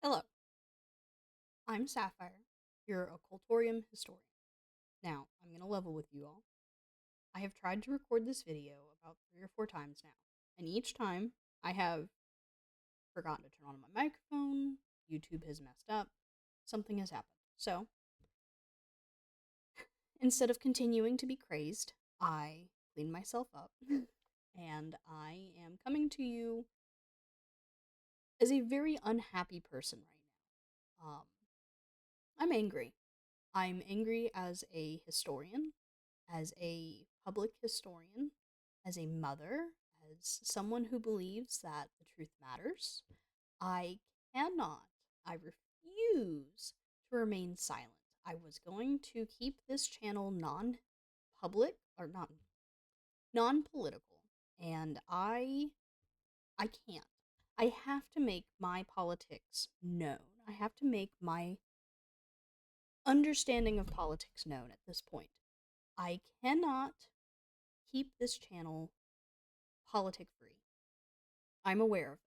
Hello, I'm Sapphire, your occultorium historian. Now, I'm going to level with you all. I have tried to record this video about 3 or 4 times now, and each time I have forgotten to turn on my microphone, YouTube has messed up, something has happened. So, instead of continuing to be crazed, I cleaned myself up, and I am coming to you as a very unhappy person right now. I'm angry. I'm angry as a historian, as a public historian, as a mother, as someone who believes that the truth matters. I cannot, I refuse to remain silent. I was going to keep this channel non-public or not non-political, and I can't. I have to make my politics known. I have to make my understanding of politics known at this point. I cannot keep this channel politic free. I'm aware of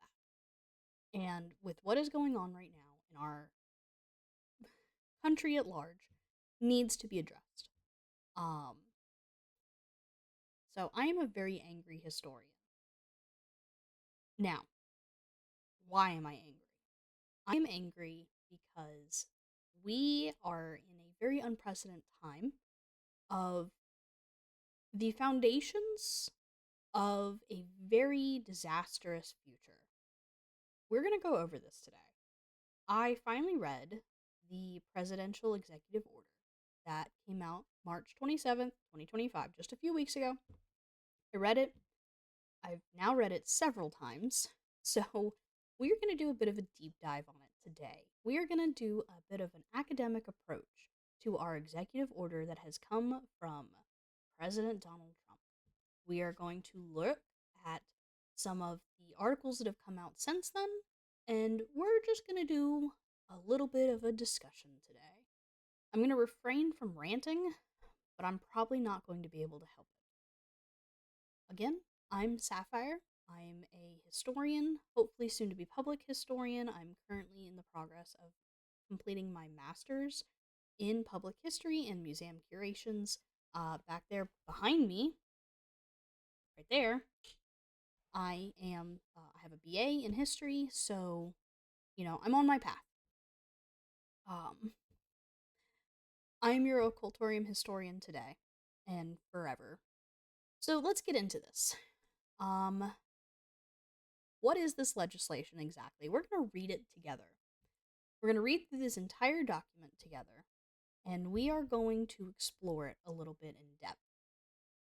that. And with what is going on right now in our country at large, needs to be addressed. So I am a very angry historian. Now, why am I angry? I am angry because we are in a very unprecedented time of the foundations of a very disastrous future. We're going to go over this today. I finally read the presidential executive order that came out March 27th, 2025, just a few weeks ago. I read it. I've now read it several times. So we're going to do a bit of a deep dive on it today. We are going to do a bit of an academic approach to our executive order that has come from President Donald Trump. We are going to look at some of the articles that have come out since then, and we're just going to do a little bit of a discussion today. I'm going to refrain from ranting, but I'm probably not going to be able to help it. Again, I'm Sapphire. I'm a historian, hopefully soon to be public historian. I'm currently in the progress of completing my master's in public history and museum curations. Back there behind me, right there, I have a BA in history, so, I'm on my path. I'm your occultorium historian today, and forever. So let's get into this. What is this legislation exactly? We're going to read it together. We're going to read through this entire document together, and we are going to explore it a little bit in depth.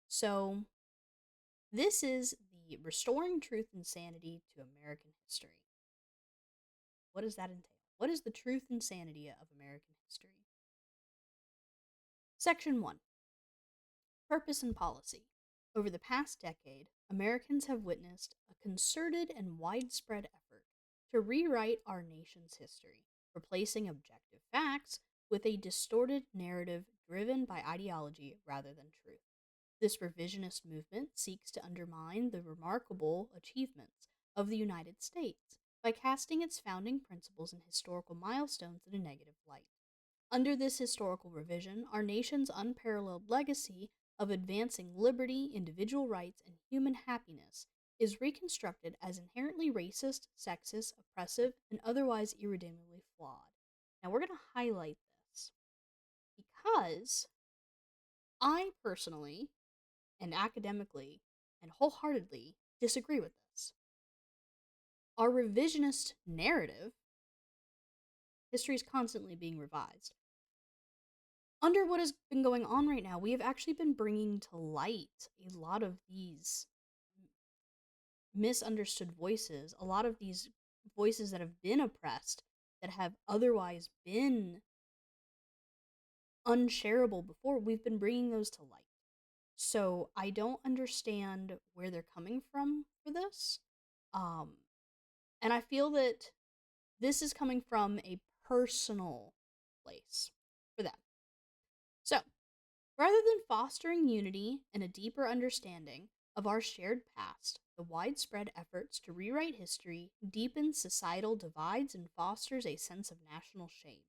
So, this is the Restoring Truth and Sanity to American History. What does that entail? What is the truth and sanity of American history? Section 1. Purpose and policy. Over the past decade, Americans have witnessed a concerted and widespread effort to rewrite our nation's history, replacing objective facts with a distorted narrative driven by ideology rather than truth. This revisionist movement seeks to undermine the remarkable achievements of the United States by casting its founding principles and historical milestones in a negative light. Under this historical revision, our nation's unparalleled legacy of advancing liberty, individual rights, and human happiness is reconstructed as inherently racist, sexist, oppressive, and otherwise irredeemably flawed. Now we're going to highlight this because I personally and academically and wholeheartedly disagree with this. Our revisionist narrative, history is constantly being revised. Under what has been going on right now, we have actually been bringing to light a lot of these misunderstood voices, a lot of these voices that have been oppressed, that have otherwise been unshareable before. We've been bringing those to light. So I don't understand where they're coming from for this. And I feel that this is coming from a personal place for them. So, rather than fostering unity and a deeper understanding of our shared past, the widespread efforts to rewrite history deepens societal divides and fosters a sense of national shame,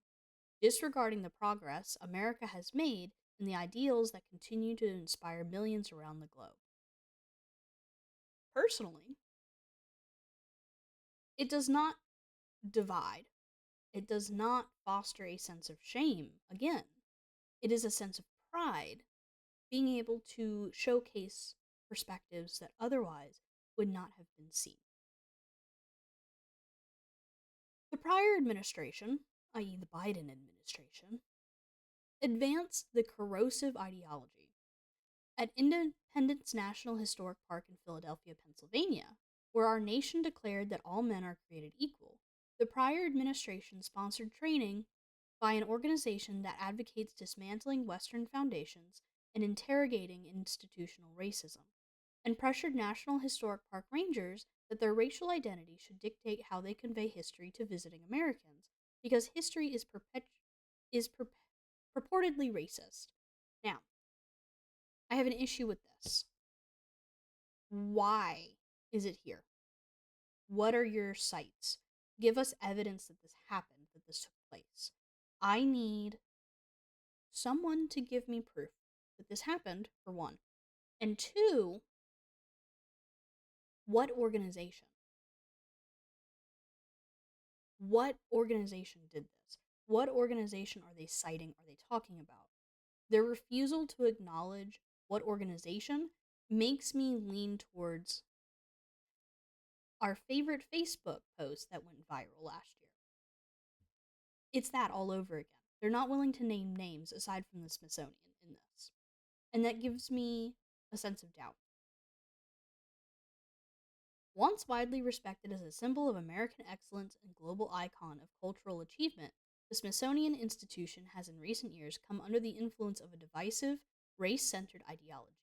disregarding the progress America has made and the ideals that continue to inspire millions around the globe. Personally, it does not divide. It does not foster a sense of shame. Again, it is a sense of pride, being able to showcase perspectives that otherwise would not have been seen. The prior administration, i.e., the Biden administration, advanced the corrosive ideology. At Independence National Historic Park in Philadelphia, Pennsylvania, where our nation declared that all men are created equal, the prior administration sponsored training by an organization that advocates dismantling Western foundations and interrogating institutional racism, and pressured National Historic Park rangers that their racial identity should dictate how they convey history to visiting Americans, because history is purportedly racist. Now, I have an issue with this. Why is it here? What are your cites? Give us evidence that this happened, that this took place. I need someone to give me proof that this happened, for one. And two, what organization? What organization did this? What organization are they citing? Are they talking about? Their refusal to acknowledge what organization makes me lean towards our favorite Facebook post that went viral last year. It's that all over again. They're not willing to name names aside from the Smithsonian in this. And that gives me a sense of doubt. Once widely respected as a symbol of American excellence and global icon of cultural achievement, the Smithsonian Institution has in recent years come under the influence of a divisive, race-centered ideology.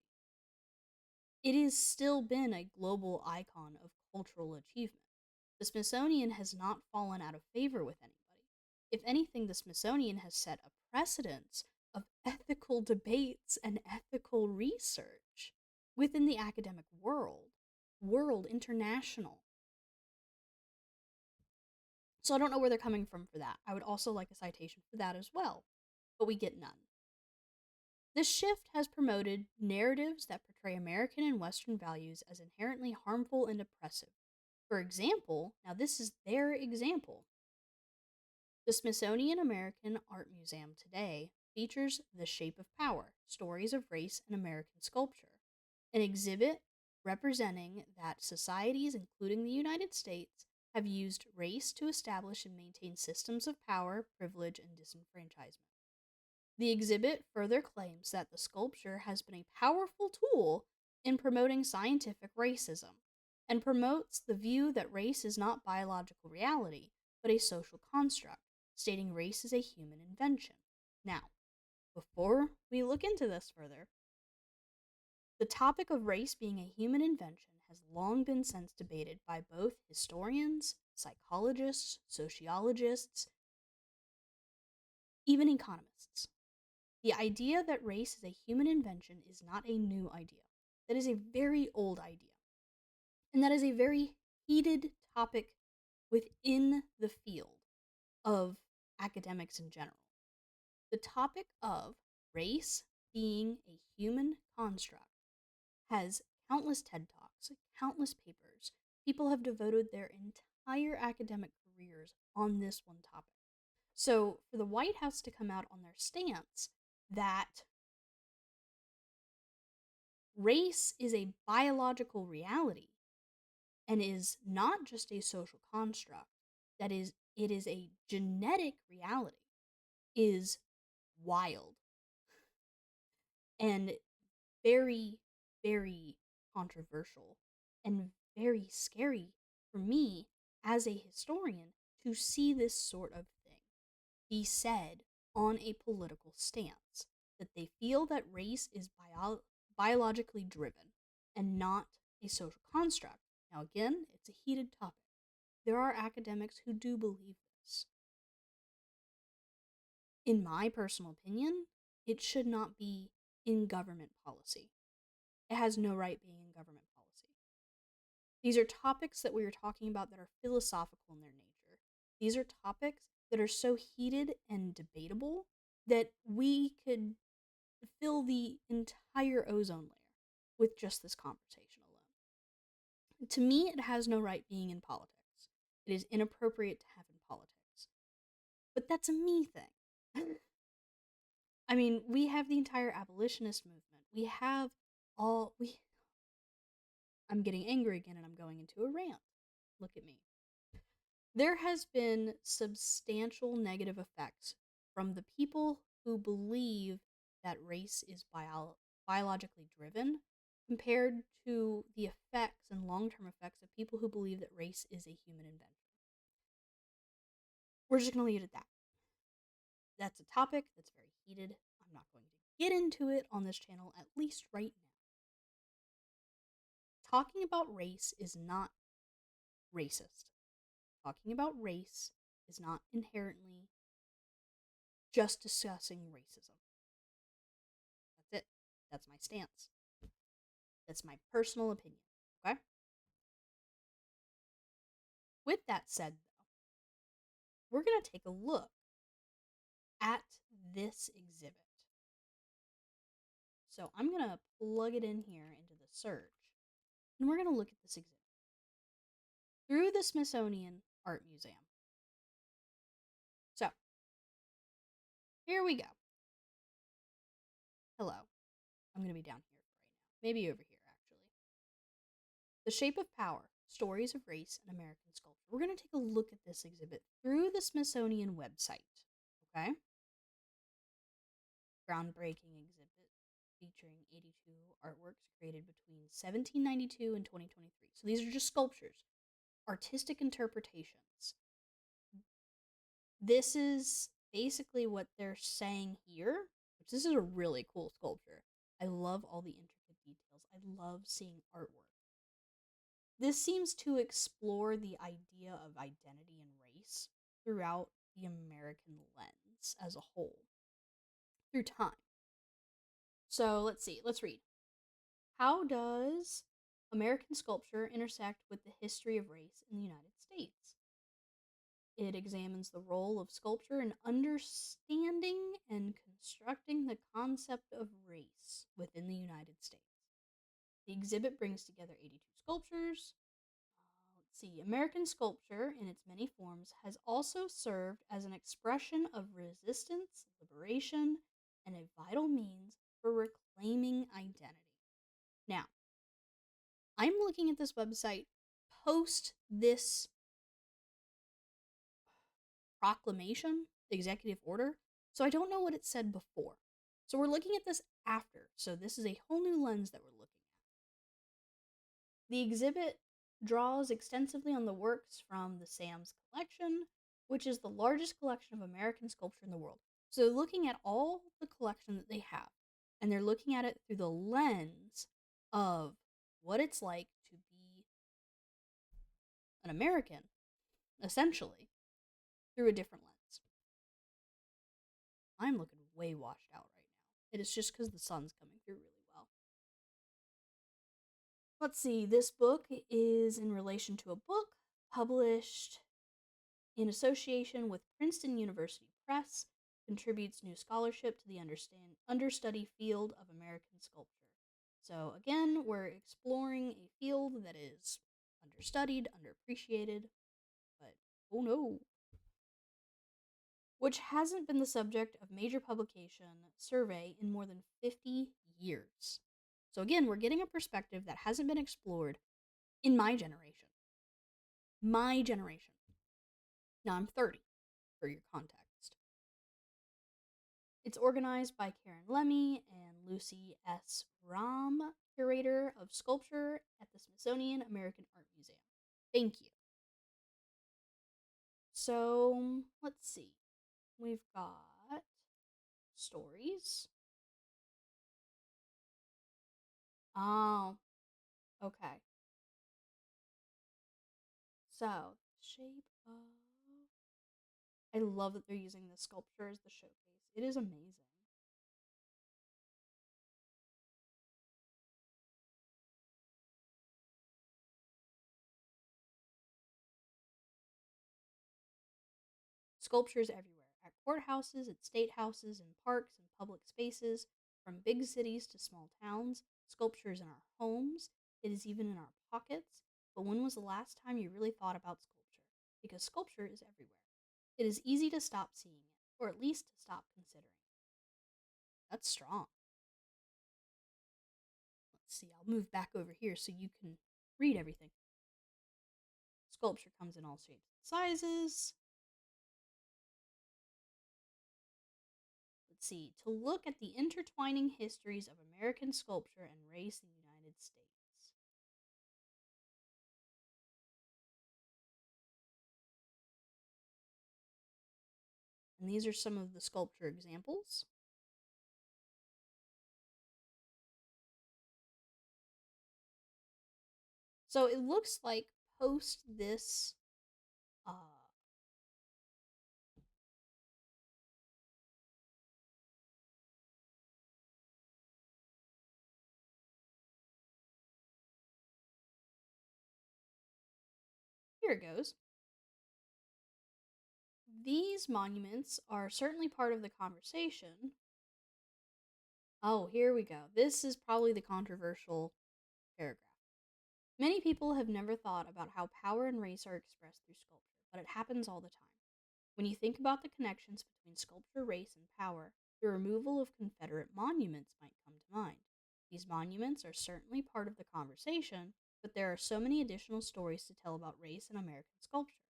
It has still been a global icon of cultural achievement. The Smithsonian has not fallen out of favor with anybody. If anything, the Smithsonian has set a precedence of ethical debates and ethical research within the academic world, international. So I don't know where they're coming from for that. I would also like a citation for that as well, but we get none. This shift has promoted narratives that portray American and Western values as inherently harmful and oppressive. For example, now this is their example. The Smithsonian American Art Museum today features The Shape of Power, Stories of Race and American Sculpture, an exhibit representing that societies, including the United States, have used race to establish and maintain systems of power, privilege, and disenfranchisement. The exhibit further claims that the sculpture has been a powerful tool in promoting scientific racism, and promotes the view that race is not biological reality, but a social construct, stating race is a human invention. Now, before we look into this further, the topic of race being a human invention has long been since debated by both historians, psychologists, sociologists, even economists. The idea that race is a human invention is not a new idea. That is a very old idea. And that is a very heated topic within the field of academics in general. The topic of race being a human construct has countless TED Talks, countless papers. People have devoted their entire academic careers on this one topic. So for the White House to come out on their stance that race is a biological reality and is not just a social construct, that is, it is a genetic reality, is wild and very, very controversial and very scary for me as a historian to see this sort of thing be said on a political stance, that they feel that race is biologically driven and not a social construct. Now, again, it's a heated topic. There are academics who do believe this. In my personal opinion, it should not be in government policy. It has no right being in government These are topics that we are talking about that are philosophical in their nature. These are topics that are so heated and debatable that we could fill the entire ozone layer with just this conversation alone. To me, it has no right being in politics. It is inappropriate to have in politics. But that's a me thing. I mean, we have the entire abolitionist movement. We have all we I'm getting angry again and I'm going into a rant. Look at me. There has been substantial negative effects from the people who believe that race is biologically driven compared to the effects and long-term effects of people who believe that race is a human invention. We're just going to leave it at that. That's a topic that's very heated. I'm not going to get into it on this channel, at least right now. Talking about race is not racist. Talking about race is not inherently just discussing racism. That's it. That's my stance. That's my personal opinion. Okay? With that said, though, we're going to take a look at this exhibit. So I'm going to plug it in here into the search, and we're going to look at this exhibit through the Smithsonian Art Museum. So, here we go. Hello. I'm going to be down here right now. Maybe over here, actually. The Shape of Power, Stories of Race in American Sculpture. We're going to take a look at this exhibit through the Smithsonian website. Okay? Groundbreaking exhibit featuring 82 artworks created between 1792 and 2023. So these are just sculptures, artistic interpretations. This is basically what they're saying here, which this is a really cool sculpture. I love all the intricate details. I love seeing artwork. This seems to explore the idea of identity and race throughout the American lens as a whole, through time. So let's see, let's read. How does American sculpture intersect with the history of race in the United States? It examines the role of sculpture in understanding and constructing the concept of race within the United States. The exhibit brings together 82 sculptures. Let's see, American sculpture, in its many forms, has also served as an expression of resistance, liberation, and a vital means for reclaiming identity. Now, I'm looking at this website post this proclamation, executive order, so I don't know what it said before. So we're looking at this after, so this is a whole new lens that we're looking at. The exhibit draws extensively on the works from the Sam's collection, which is the largest collection of American sculpture in the world. So they're looking at all the collection that they have, and they're looking at it through the lens of what it's like to be an American, essentially, through a different lens. I'm looking way washed out right now. It is just because the sun's coming through really well. Let's see, this book is in relation to a book published in association with Princeton University Press, contributes new scholarship to the understudy field of American sculpture. So again, we're exploring a field that is understudied, underappreciated, but oh no, which hasn't been the subject of major publication survey in more than 50 years. So again, we're getting a perspective that hasn't been explored in my generation. My generation. Now I'm 30, for your context. It's organized by Karen Lemmy and Lucy S. Rahm, curator of sculpture at the Smithsonian American Art Museum. Thank you. So, let's see. We've got stories. Oh, okay. So, shape of... I love that they're using this sculpture as the showcase. It is amazing. Sculptures everywhere, at courthouses, at state houses, in parks and public spaces, from big cities to small towns. Sculptures in our homes. It is even in our pockets. But when was the last time you really thought about sculpture? Because sculpture is everywhere. It is easy to stop seeing it, or at least to stop considering it. That's strong. Let's see, I'll move back over here so you can read everything. Sculpture comes in all shapes and sizes. Let's see, to look at the intertwining histories of American sculpture and race in the United States. And these are some of the sculpture examples. So it looks like post this here it goes. These monuments are certainly part of the conversation. Oh, here we go. This is probably the controversial paragraph. Many people have never thought about how power and race are expressed through sculpture, but it happens all the time. When you think about the connections between sculpture, race, and power, the removal of Confederate monuments might come to mind. These monuments are certainly part of the conversation, but there are so many additional stories to tell about race in American sculpture.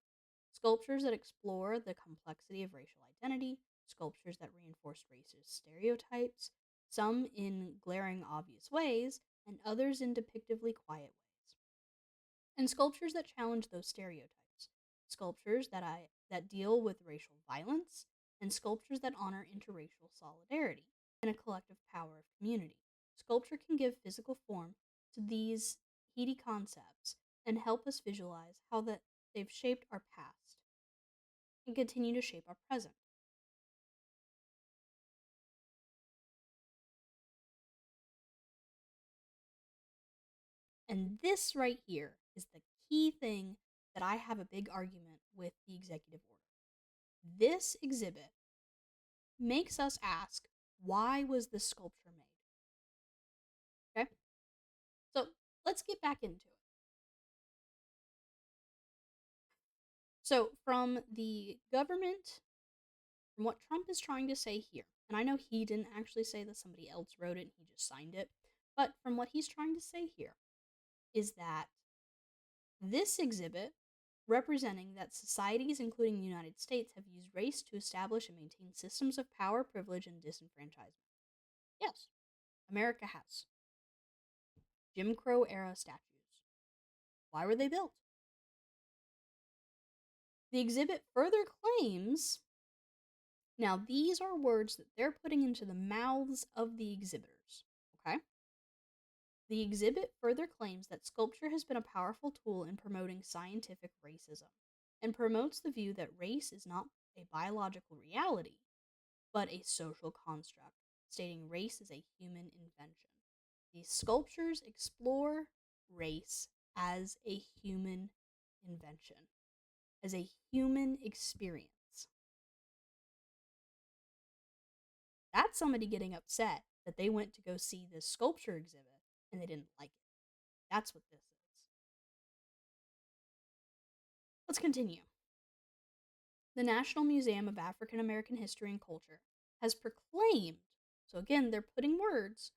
Sculptures that explore the complexity of racial identity, sculptures that reinforce racist stereotypes, some in glaring obvious ways, and others in depictively quiet ways. And sculptures that challenge those stereotypes, sculptures that deal with racial violence, and sculptures that honor interracial solidarity and a collective power of community. Sculpture can give physical form to these heady concepts and help us visualize how that they've shaped our past and continue to shape our present. And this right here is the key thing that I have a big argument with the executive order. This exhibit makes us ask, why was this sculpture made? Okay? So let's get back into it. So, from the government, from what Trump is trying to say here, and I know he didn't actually say that, somebody else wrote it and he just signed it, but from what he's trying to say here is that this exhibit, representing that societies, including the United States, have used race to establish and maintain systems of power, privilege, and disenfranchisement. Yes, America has. Jim Crow era statues. Why were they built? The exhibit further claims, now these are words that they're putting into the mouths of the exhibitors, okay? The exhibit further claims that sculpture has been a powerful tool in promoting scientific racism and promotes the view that race is not a biological reality, but a social construct, stating race is a human invention. These sculptures explore race as a human invention, as a human experience. That's somebody getting upset that they went to go see this sculpture exhibit and they didn't like it. That's what this is. Let's continue. The National Museum of African American History and Culture has proclaimed, so again, they're putting words,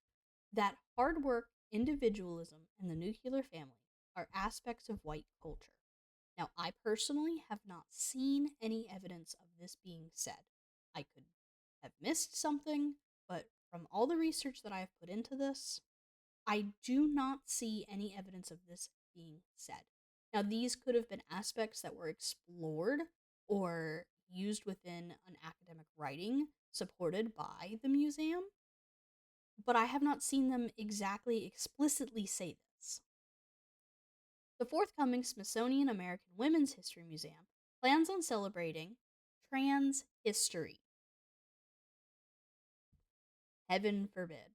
that hard work, individualism, and the nuclear family are aspects of white culture. Now, I personally have not seen any evidence of this being said. I could have missed something, but from all the research that I have put into this, I do not see any evidence of this being said. Now, these could have been aspects that were explored or used within an academic writing supported by the museum, but I have not seen them exactly explicitly say this. The forthcoming Smithsonian American Women's History Museum plans on celebrating trans history. Heaven forbid.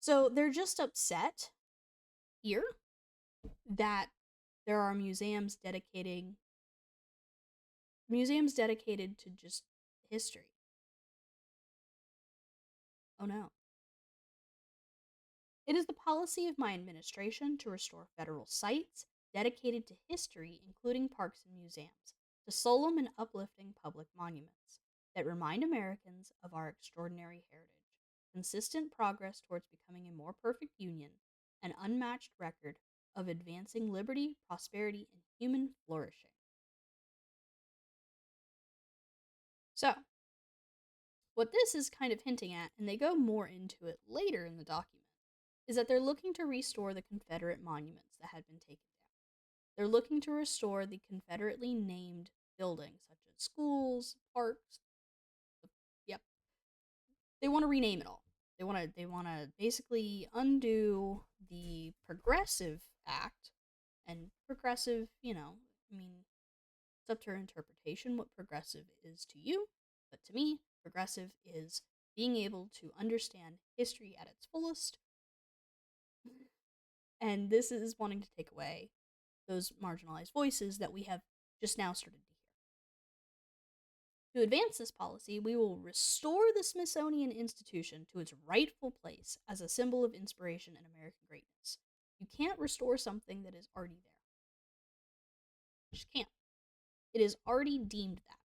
So they're just upset here that there are museums dedicating Museums dedicated to just history. Oh no. It is the policy of my administration to restore federal sites dedicated to history, including parks and museums, to solemn and uplifting public monuments that remind Americans of our extraordinary heritage, consistent progress towards becoming a more perfect union, an unmatched record of advancing liberty, prosperity, and human flourishing. So, what this is kind of hinting at, and they go more into it later in the document, is that they're looking to restore the Confederate monuments that had been taken down. They're looking to restore the Confederately named buildings, such as schools, parks. Yep, they want to rename it all. They want to basically undo the Progressive Act and progressive. I mean, it's up to interpretation what progressive is to you, but to me, progressive is being able to understand history at its fullest, and this is wanting to take away those marginalized voices that we have just now started to hear. To advance this policy, we will restore the Smithsonian Institution to its rightful place as a symbol of inspiration and American greatness. You can't restore something that is already there. You just can't. It is already deemed that.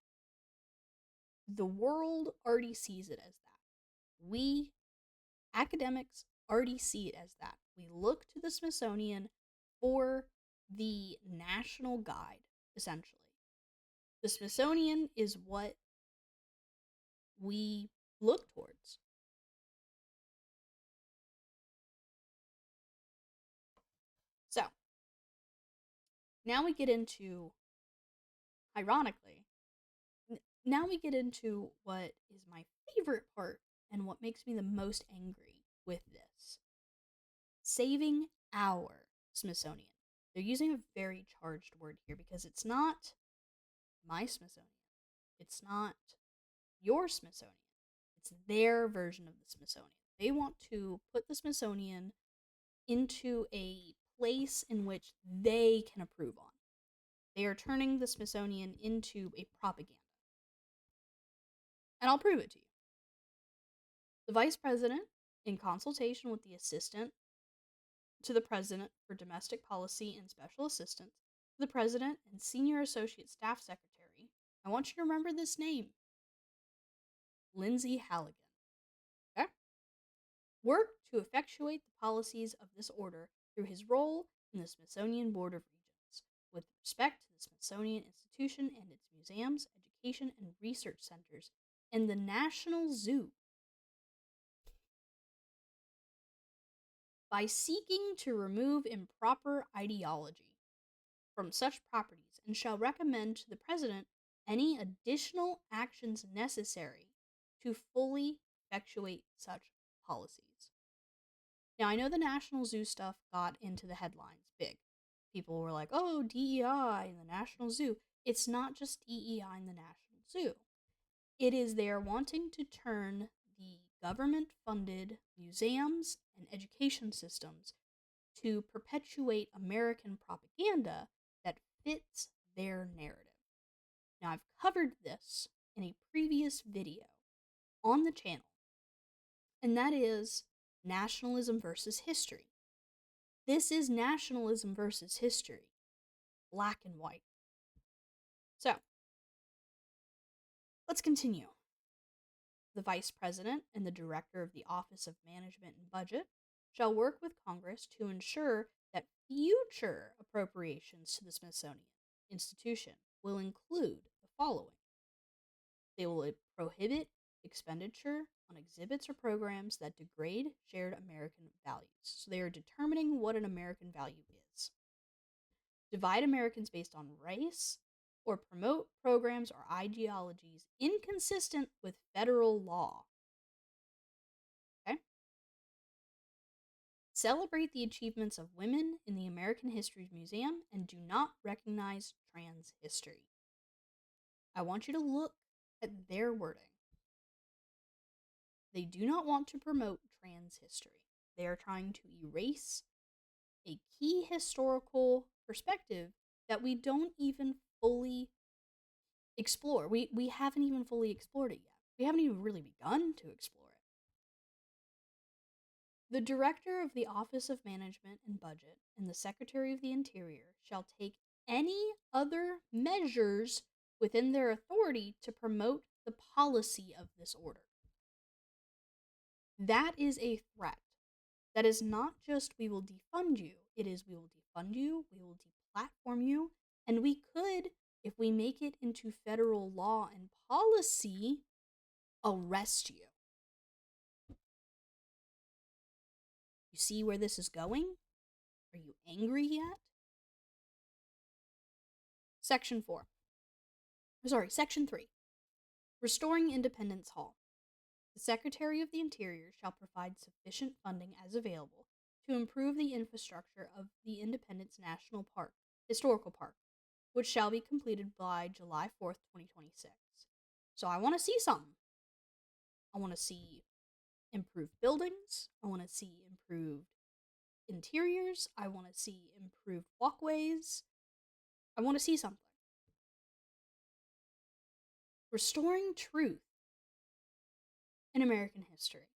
The world already sees it as that. We, academics, already see it as that. We look to the Smithsonian for the national guide, essentially. The Smithsonian is what we look towards. So, now we get into, ironically, now we get into what is my favorite part and what makes me the most angry with this. Saving our Smithsonian. They're using a very charged word here because it's not my Smithsonian. It's not your Smithsonian. It's their version of the Smithsonian. They want to put the Smithsonian into a place in which they can approve on. They are turning the Smithsonian into a propaganda. And I'll prove it to you. The Vice President, in consultation with the Assistant to the President for Domestic Policy and Special Assistant to the President and Senior Associate Staff Secretary, I want you to remember this name, Lindsay Halligan. Okay? Worked to effectuate the policies of this order through his role in the Smithsonian Board of Regents, with respect to the Smithsonian Institution and its museums, education and research centers, and the National Zoo. By seeking to remove improper ideology from such properties, and shall recommend to the President any additional actions necessary to fully effectuate such policies. Now, I know the National Zoo stuff got into the headlines big. People were like, oh, DEI in the National Zoo. It's not just DEI in the National Zoo. It is they are wanting to turn the government-funded museums and education systems to perpetuate American propaganda that fits their narrative. Now, I've covered this in a previous video on the channel, and that is nationalism versus history. This is nationalism versus history, black and white. So, let's continue. The Vice President and the Director of the Office of Management and Budget shall work with Congress to ensure that future appropriations to the Smithsonian Institution will include the following. They will prohibit expenditure on exhibits or programs that degrade shared American values. So they are determining what an American value is. Divide Americans based on race, or promote programs or ideologies inconsistent with federal law. Okay? Celebrate the achievements of women in the American History Museum and do not recognize trans history. I want you to look at their wording. They do not want to promote trans history. They are trying to erase a key historical perspective that we don't even fully explore. We haven't even fully explored it yet. We haven't even really begun to explore it. The Director of the Office of Management and Budget and the Secretary of the Interior shall take any other measures within their authority to promote the policy of this order. That is a threat. That is not just we will defund you, it is we will defund you, we will deplatform you, and we could, if we make it into federal law and policy, arrest you. You see where this is going? Are you angry yet? Section 3. Restoring Independence Hall. The Secretary of the Interior shall provide sufficient funding as available to improve the infrastructure of the Independence National Park, Historical Park, which shall be completed by July 4th, 2026. So I want to see something. I want to see improved buildings. I want to see improved interiors. I want to see improved walkways. I want to see something. Restoring truth in American history.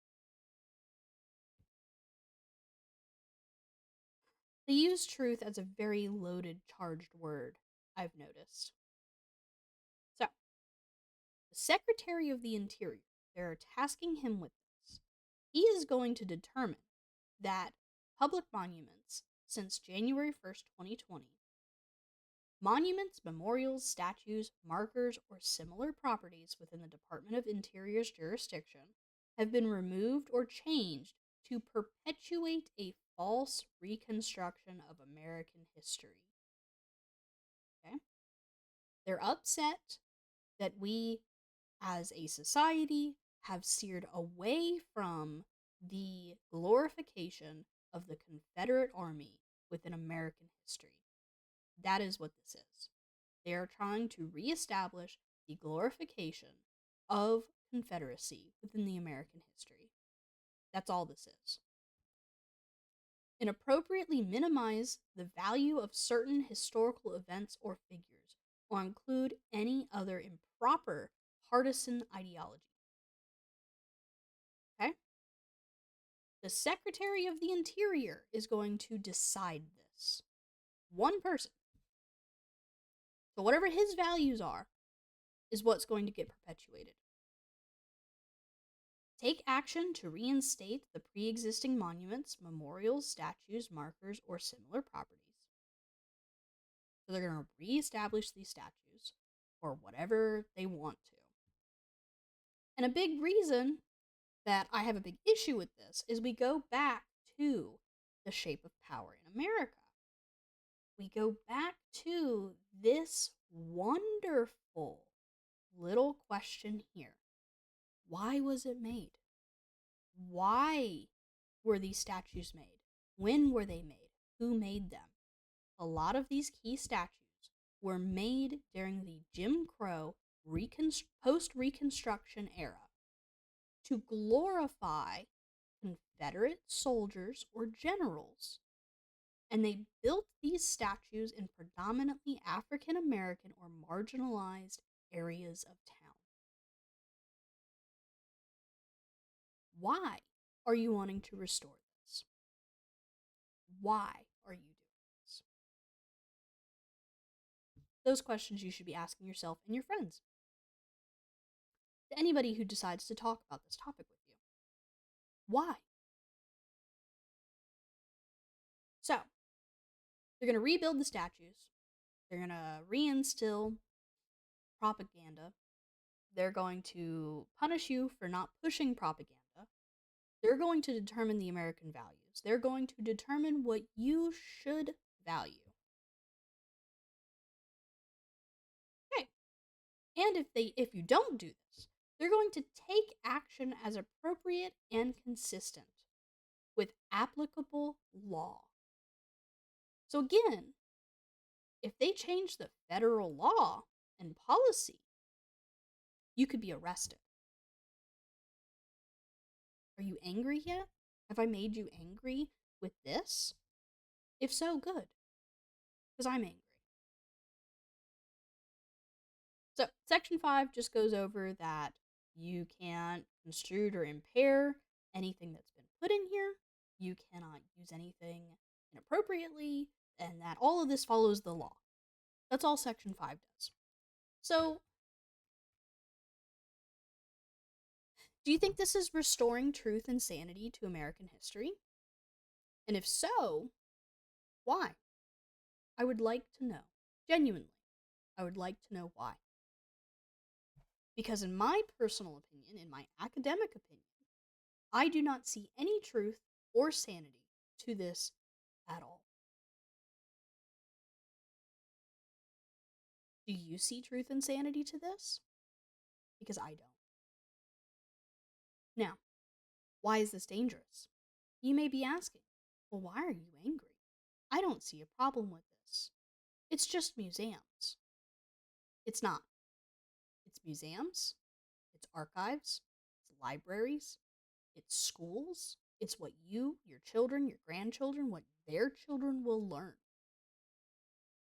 They use truth as a very loaded, charged word, I've noticed. So, the Secretary of the Interior, they're tasking him with this. He is going to determine that public monuments since January 1st, 2020, monuments, memorials, statues, markers, or similar properties within the Department of Interior's jurisdiction have been removed or changed to perpetuate a false reconstruction of American history. Okay? They're upset that we, as a society, have steered away from the glorification of the Confederate Army within American history. That is what this is. They are trying to reestablish the glorification of Confederacy within the American history. That's all this is. And appropriately minimize the value of certain historical events or figures, or include any other improper partisan ideology. Okay? The Secretary of the Interior is going to decide this. One person. So whatever his values are, is what's going to get perpetuated. Take action to reinstate the pre-existing monuments, memorials, statues, markers, or similar properties. So they're going to reestablish these statues, or whatever they want to. And a big reason that I have a big issue with this is we go back to the shape of power in America. We go back to this wonderful little question here. Why was it made? Why were these statues made? When were they made? Who made them? A lot of these key statues were made during the Jim Crow post-Reconstruction era to glorify Confederate soldiers or generals. And they built these statues in predominantly African American or marginalized areas of town. Why are you wanting to restore this? Why are you doing this? Those questions you should be asking yourself and your friends. To anybody who decides to talk about this topic with you. Why? So, they're going to rebuild the statues. They're going to reinstill propaganda. They're going to punish you for not pushing propaganda. They're going to determine the American values. They're going to determine what you should value. Okay. And if you don't do this, they're going to take action as appropriate and consistent with applicable law. So again, if they change the federal law and policy, you could be arrested. Are you angry yet? Have I made you angry with this? If so, good. Because I'm angry. So, Section 5 just goes over that you can't construe or impair anything that's been put in here, you cannot use anything inappropriately, and that all of this follows the law. That's all Section 5 does. So, do you think this is restoring truth and sanity to American history? And if so, why? I would like to know. Genuinely, I would like to know why. Because, in my personal opinion, in my academic opinion, I do not see any truth or sanity to this at all. Do you see truth and sanity to this? Because I don't. Now, why is this dangerous? You may be asking, well, why are you angry? I don't see a problem with this. It's just museums. It's not. It's museums, it's archives, it's libraries, it's schools, it's what you, your children, your grandchildren, what their children will learn.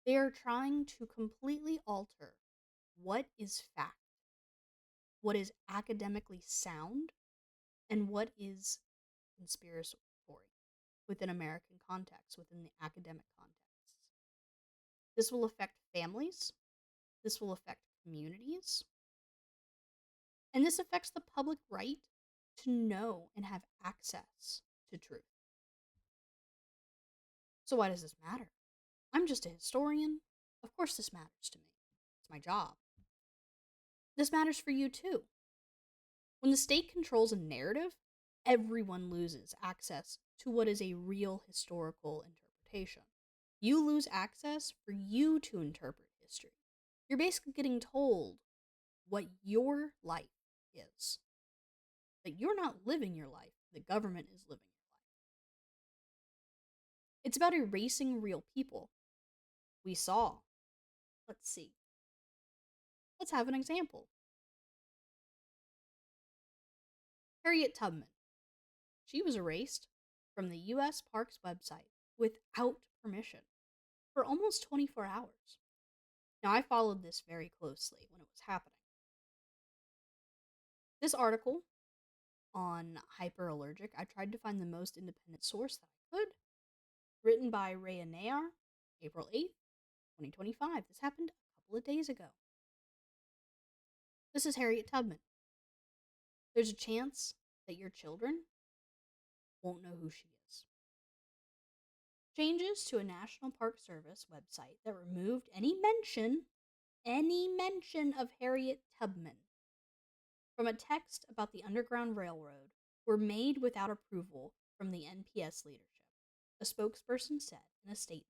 They are trying to completely alter what is fact, what is academically sound, and what is conspiratorial within American context, within the academic context. This will affect families, this will affect communities, and this affects the public right to know and have access to truth. So why does this matter? I'm just a historian. Of course this matters to me. It's my job. This matters for you too. When the state controls a narrative, everyone loses access to what is a real historical interpretation. You lose access for you to interpret history. You're basically getting told what your life is. That you're not living your life, the government is living your life. It's about erasing real people. We saw. Let's see. Let's have an example. Harriet Tubman. She was erased from the U.S. Parks website without permission for almost 24 hours. Now, I followed this very closely when it was happening. This article on hyperallergic, I tried to find the most independent source that I could, written by Rhea Nayar, April 8th, 2025. This happened a couple of days ago. This is Harriet Tubman. There's a chance that your children won't know who she is. Changes to a National Park Service website that removed any mention of Harriet Tubman from a text about the Underground Railroad were made without approval from the NPS leadership, a spokesperson said in a statement.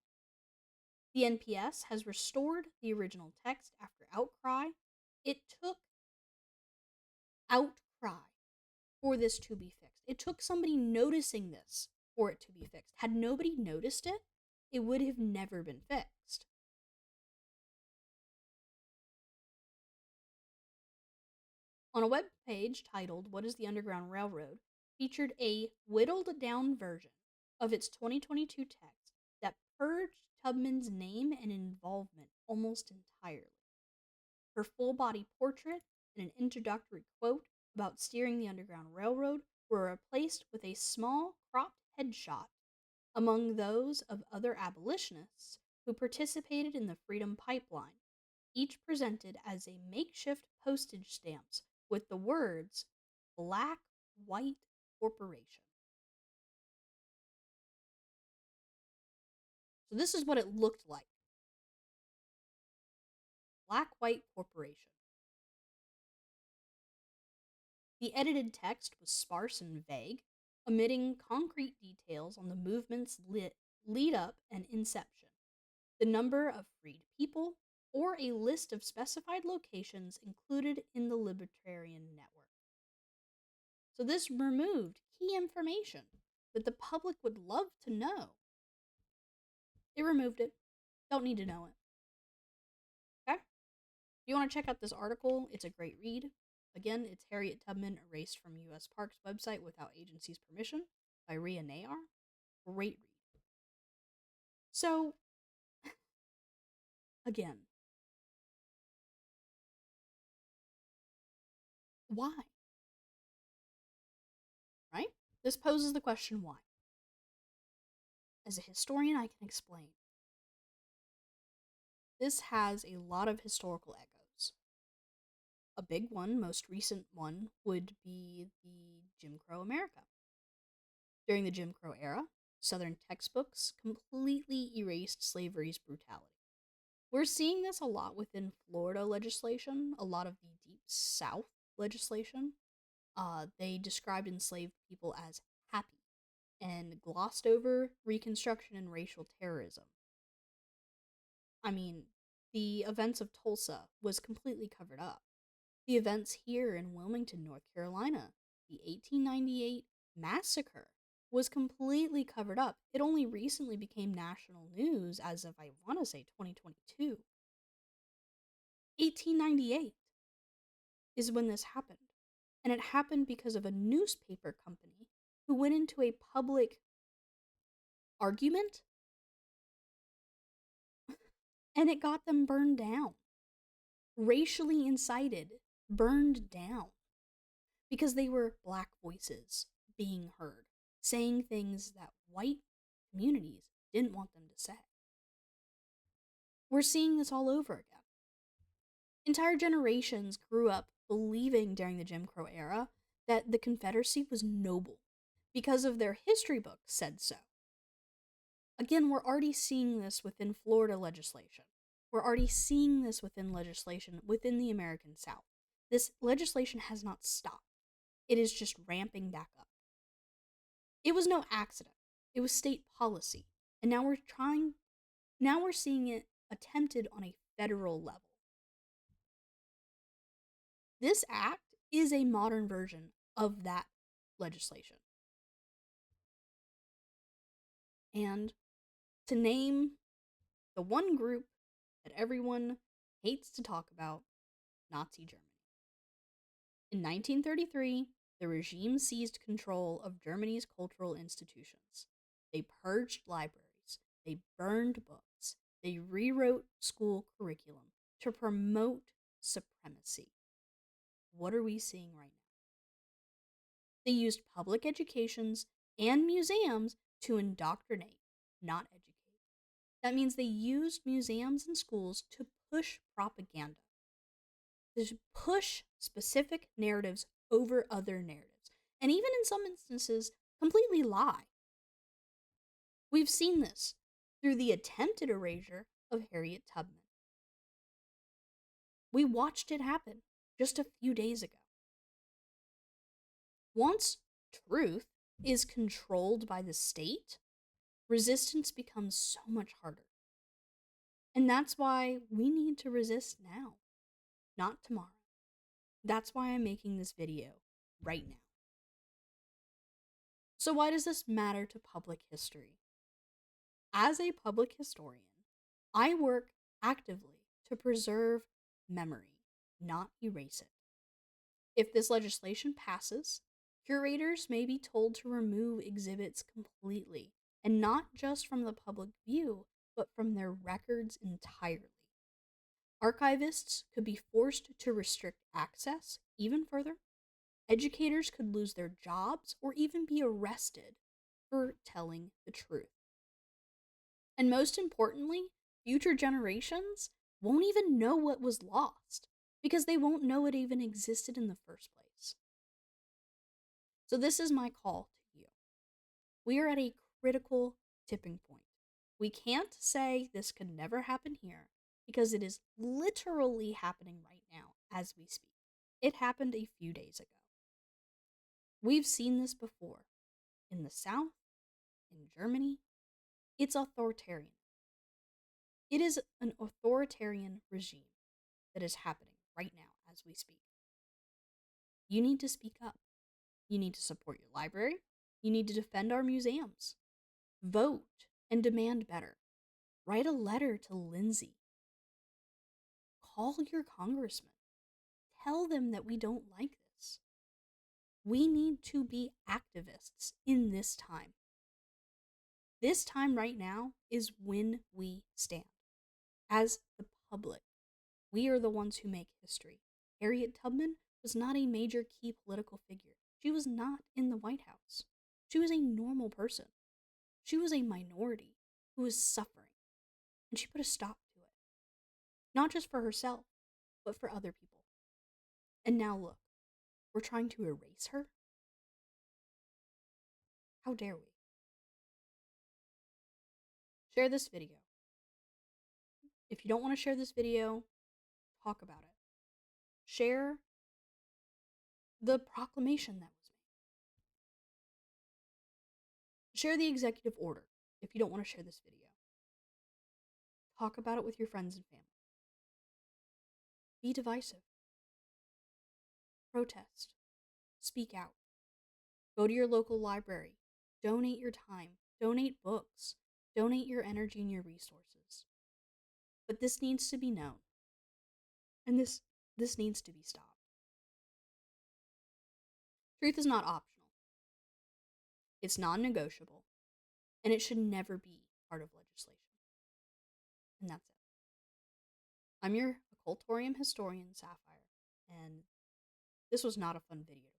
The NPS has restored the original text after outcry. It took outcry for this to be fixed. It took somebody noticing this for it to be fixed. Had nobody noticed it, it would have never been fixed. On a web page titled What is the Underground Railroad, featured a whittled down version of its 2022 text that purged Tubman's name and involvement almost entirely. Her full body portrait and an introductory quote about steering the Underground Railroad were replaced with a small cropped headshot among those of other abolitionists who participated in the Freedom Pipeline, each presented as a makeshift postage stamps with the words Black White Corporation. So this is what it looked like. Black White Corporation. The edited text was sparse and vague, omitting concrete details on the movement's lead up and inception, the number of freed people, or a list of specified locations included in the Libertarian Network. So this removed key information that the public would love to know. They removed it. Don't need to know it. Okay? If you want to check out this article, it's a great read. Again, it's Harriet Tubman erased from U.S. Parks website without agency's permission by Rhea Nayar. Great read. So, again, Why? Right? This poses the question why. As a historian, I can explain. This has a lot of historical echoes. A big one, most recent one, would be the Jim Crow America. During the Jim Crow era, Southern textbooks completely erased slavery's brutality. We're seeing this a lot within Florida legislation, a lot of the Deep South legislation. They described enslaved people as happy and glossed over Reconstruction and racial terrorism. I mean, the events of Tulsa was completely covered up. The events here in Wilmington, North Carolina, the 1898 massacre, was completely covered up. It only recently became national news as of, I want to say, 2022. 1898 is when this happened. And it happened because of a newspaper company who went into a public argument and it got them burned down. Racially incited, burned down. Because they were black voices being heard, saying things that white communities didn't want them to say. We're seeing this all over again. Entire generations grew up believing during the Jim Crow era that the Confederacy was noble because of their history books said so. Again, we're already seeing this within Florida legislation. We're already seeing this within legislation within the American South. This legislation has not stopped. It is just ramping back up. It was no accident. It was state policy. And now we're seeing it attempted on a federal level. This act is a modern version of that legislation. And to name the one group that everyone hates to talk about, Nazi Germany. In 1933, the regime seized control of Germany's cultural institutions. They purged libraries, they burned books, they rewrote school curriculum to promote supremacy. What are we seeing right now? They used public educations and museums to indoctrinate, not educate. That means they used museums and schools to push propaganda, to push specific narratives over other narratives, and even in some instances, completely lie. We've seen this through the attempted erasure of Harriet Tubman. We watched it happen just a few days ago. Once truth is controlled by the state, resistance becomes so much harder. And that's why we need to resist now, not tomorrow. That's why I'm making this video right now. So why does this matter to public history? As a public historian, I work actively to preserve memory, not erase it. If this legislation passes, curators may be told to remove exhibits completely, and not just from the public view, but from their records entirely. Archivists could be forced to restrict access even further. Educators could lose their jobs or even be arrested for telling the truth. And most importantly, future generations won't even know what was lost because they won't know it even existed in the first place. So this is my call to you. We are at a critical tipping point. We can't say this could never happen here because it is literally happening right now as we speak. It happened a few days ago. We've seen this before in the South, in Germany. It's authoritarian. It is an authoritarian regime that is happening right now as we speak. You need to speak up. You need to support your library. You need to defend our museums. Vote and demand better. Write a letter to Lindsay. Call your congressman. Tell them that we don't like this. We need to be activists in this time. This time right now is when we stand. As the public, we are the ones who make history. Harriet Tubman was not a major key political figure. She was not in the White House. She was a normal person. She was a minority who was suffering, and she put a stop to it. Not just for herself, but for other people. And now look, we're trying to erase her? How dare we? Share this video. If you don't want to share this video, talk about it. Share the proclamation that was made. Share the executive order if you don't want to share this video. Talk about it with your friends and family. Be divisive. Protest. Speak out. Go to your local library. Donate your time. Donate books. Donate your energy and your resources. But this needs to be known. And this needs to be stopped. Truth is not optional. It's non-negotiable. And it should never be part of legislation. And that's it. I'm your occultorium historian, Sapphire, and this was not a fun video,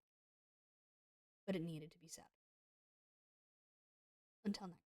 but it needed to be said. Until next time.